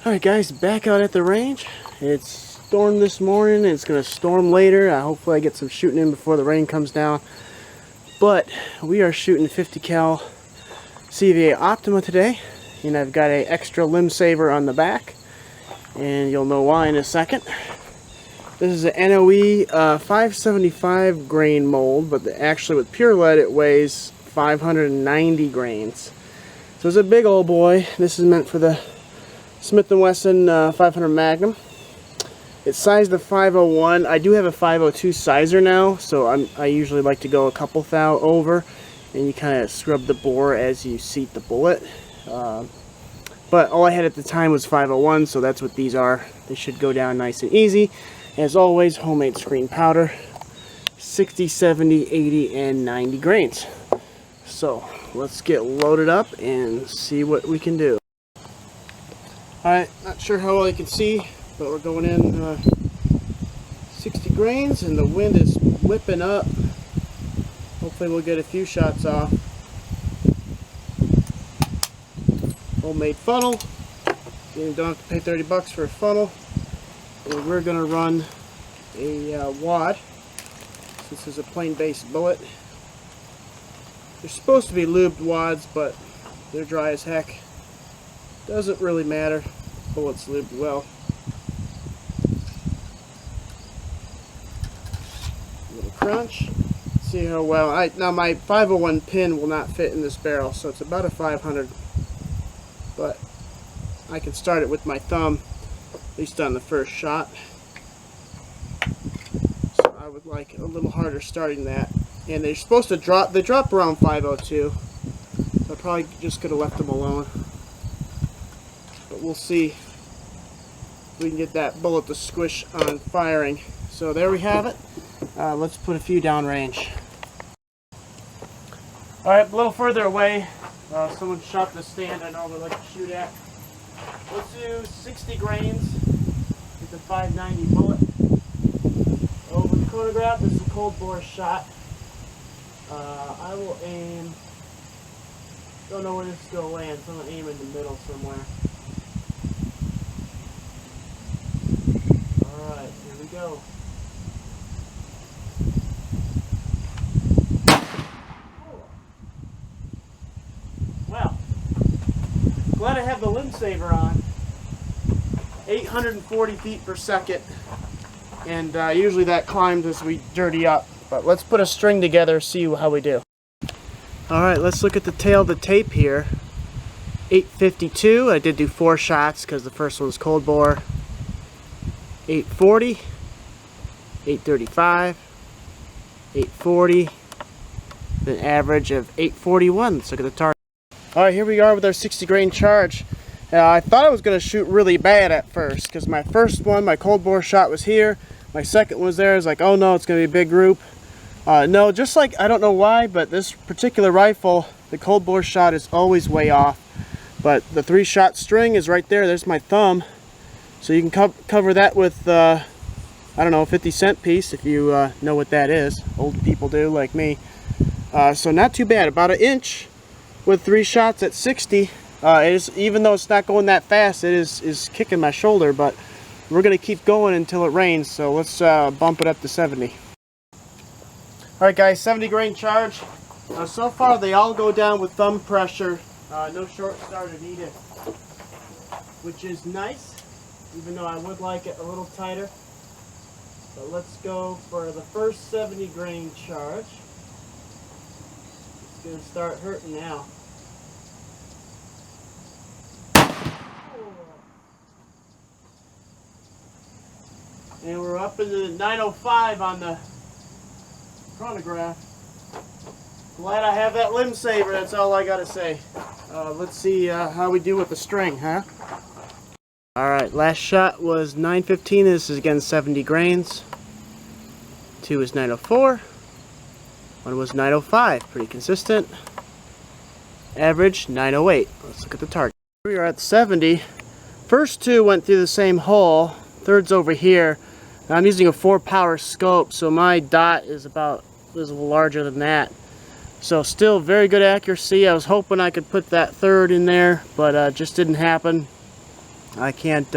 Alright guys, back out at the range. It's stormed this morning, it's going to storm later. Hopefully I get some shooting in before the rain comes down. But we are shooting 50 cal CVA Optima today. And I've got an extra limb saver on the back. And you'll know why in a second. This is an NOE 575 grain mold, but actually with pure lead it weighs 590 grains. So it's a big old boy. This is meant for the Smith & Wesson 500 Magnum. It's sized to 501. I do have a 502 sizer now, so I usually like to go a couple thou over, and you kind of scrub the bore as you seat the bullet. But all I had at the time was 501, so that's what these are. They should go down nice and easy. As always, homemade screen powder, 60, 70, 80, and 90 grains. So let's get loaded up and see what we can do. Alright, not sure how well you can see, but we're going in 60 grains and the wind is whipping up. Hopefully we'll get a few shots off. Homemade funnel. You don't have to pay 30 bucks for a funnel. And we're going to run a wad. This is a plain base bullet. They're supposed to be lubed wads, but they're dry as heck. Doesn't really matter. Bullets lubed well. A little crunch. See how well. Now my 501 pin will not fit in this barrel, so it's about a 500. But I can start it with my thumb, at least on the first shot. So I would like a little harder starting that. And they're supposed to drop. They drop around 502. So I probably just could have left them alone. But we'll see if we can get that bullet to squish on firing. So there we have it. Let's put a few downrange. Alright, a little further away, someone shot the stand I normally like to shoot at. Let's do 60 grains with the 590 bullet. Over the chronograph, this is a cold bore shot. I will aim, don't know where this is going to land, so I'm going to aim in the middle somewhere. Alright, here we go. Well, glad I have the limb saver on. 840 feet per second. And usually that climbs as we dirty up. But let's put a string together, see how we do. Alright, let's look at the tail of the tape here. 852, I did do 4 shots because the first one was cold bore. 840, 835, 840, an average of 841. Let's look at the target. Alright, here we are with our 60 grain charge. I thought I was going to shoot really bad at first because my first one, my cold bore shot was here. My second was there. I was like, oh no, it's going to be a big group. No, just like, I don't know why, but this particular rifle, the cold bore shot is always way off. But the 3-shot string is right there. There's my thumb. So you can cover that with, I don't know, a 50-cent piece if you know what that is. Old people do, like me. So not too bad. About 1 inch with 3 shots at 60. Even though it's not going that fast, it is kicking my shoulder. But we're going to keep going until it rains. So let's bump it up to 70. Alright guys, 70 grain charge. So far they all go down with thumb pressure. No short starter needed. Which is nice. Even though I would like it a little tighter. But let's go for the first 70 grain charge. It's going to start hurting now. And we're up into the 905 on the chronograph. Glad I have that limb saver, that's all I gotta say. Let's see how we do with the string, huh? Alright, last shot was 915. This is again 70 grains. 2 is 904. 1 was 905. Pretty consistent. Average 908. Let's look at the target. We are at 70. First 2 went through the same hole. Third's over here. Now I'm using a 4-power scope, so my dot is a little larger than that. So still very good accuracy. I was hoping I could put that third in there, but just didn't happen. I can't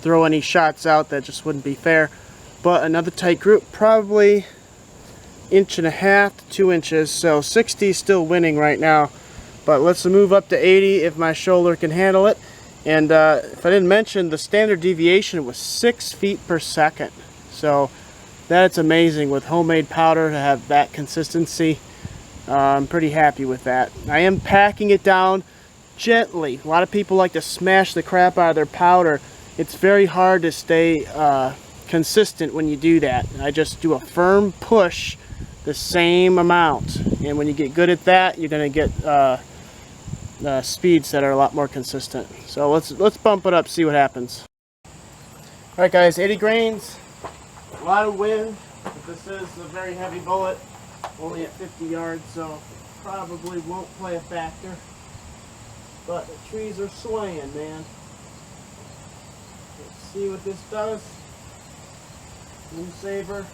throw any shots out, that just wouldn't be fair. But another tight group, probably 1.5 to 2 inches, so 60 is still winning right now. But let's move up to 80 if my shoulder can handle it. And if I didn't mention, the standard deviation was 6 feet per second. So that's amazing with homemade powder to have that consistency. I'm pretty happy with that. I am packing it down gently. A lot of people like to smash the crap out of their powder. It's very hard to stay consistent when you do that. I just do a firm push the same amount. And when you get good at that, you're going to get speeds that are a lot more consistent. So let's bump it up, see what happens. Alright guys, 80 grains, a lot of wind, but this is a very heavy bullet, only at 50 yards, so probably won't play a factor. But the trees are swaying, man. Let's see what this does. Wind saver,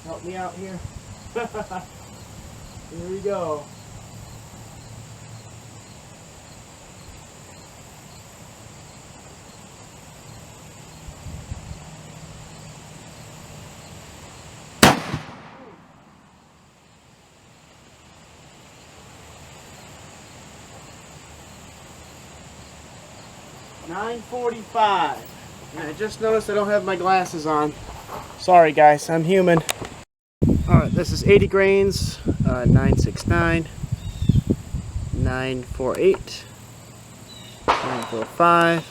help me out here. Here we go. $9.45, and I just noticed I don't have my glasses on. Sorry guys, I'm human. Alright, this is 80 grains, 969, 948, 945,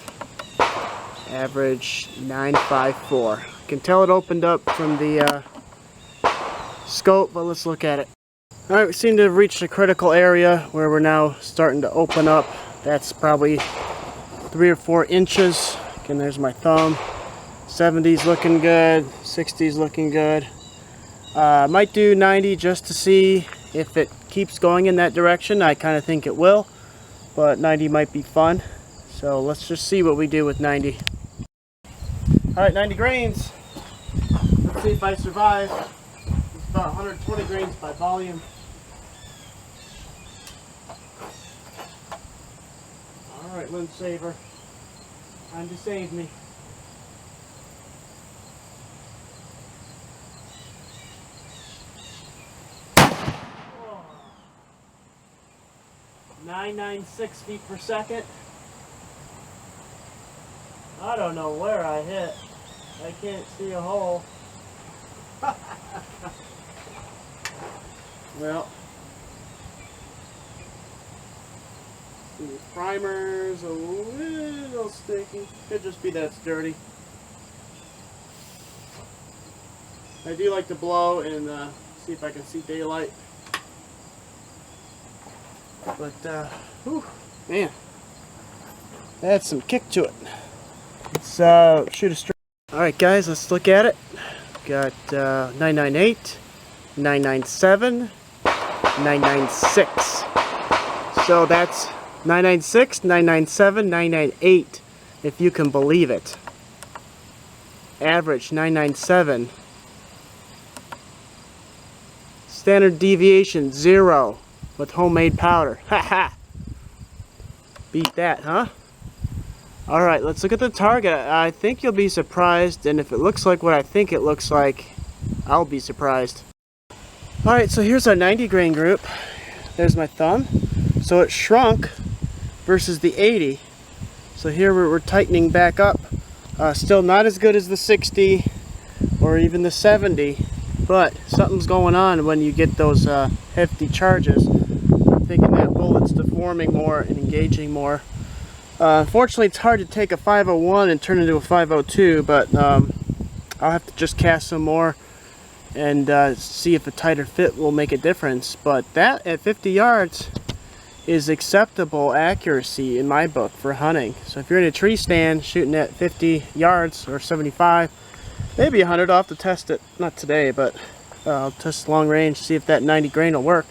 average 954. You can tell it opened up from the scope, but let's look at it. Alright, we seem to have reached a critical area where we're now starting to open up. That's probably 3 or 4 inches. Again, there's my thumb. 70's looking good, 60's looking good. Might do 90 just to see if it keeps going in that direction. I kind of think it will, but 90 might be fun. So let's just see what we do with 90. Alright, 90 grains. Let's see if I survive. It's about 120 grains by volume. Alright, wind saver. Time to save me. Oh. 996 feet per second. I don't know where I hit. I can't see a hole. Well. The primer's a little sticky. Could just be that it's dirty. I do like to blow and see if I can see daylight. But, whew, man, that's some kick to it. Let's shoot a straight. Alright guys, let's look at it. Got 998, 997, 996. So that's 996, 997, 998, if you can believe it. Average 997. Standard deviation 0 with homemade powder. Haha. Beat that, huh? Alright, let's look at the target. I think you'll be surprised, and if it looks like what I think it looks like, I'll be surprised. Alright, so here's our 90 grain group. There's my thumb. So it shrunk versus the 80. So here we're tightening back up. Still not as good as the 60 or even the 70, but something's going on when you get those hefty charges. I'm thinking that bullet's deforming more and engaging more. Unfortunately, it's hard to take a 501 and turn it into a 502, but I'll have to just cast some more and see if a tighter fit will make a difference. But that at 50 yards is acceptable accuracy in my book for hunting. So if you're in a tree stand shooting at 50 yards or 75, maybe 100, I'll have to test it. Not today, but I'll test long range, see if that 90 grain will work.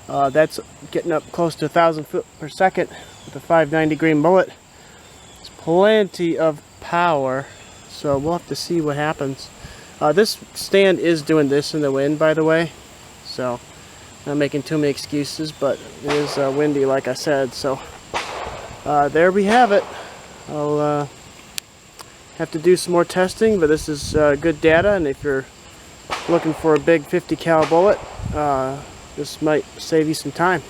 That's getting up close to 1,000 foot per second with a 590 grain bullet. It's plenty of power, so we'll have to see what happens. This stand is doing this in the wind, by the way, so not making too many excuses, but it is windy like I said. So there we have it. I'll Have to do some more testing, but this is good data, and if you're looking for a big 50 cal bullet, this might save you some time.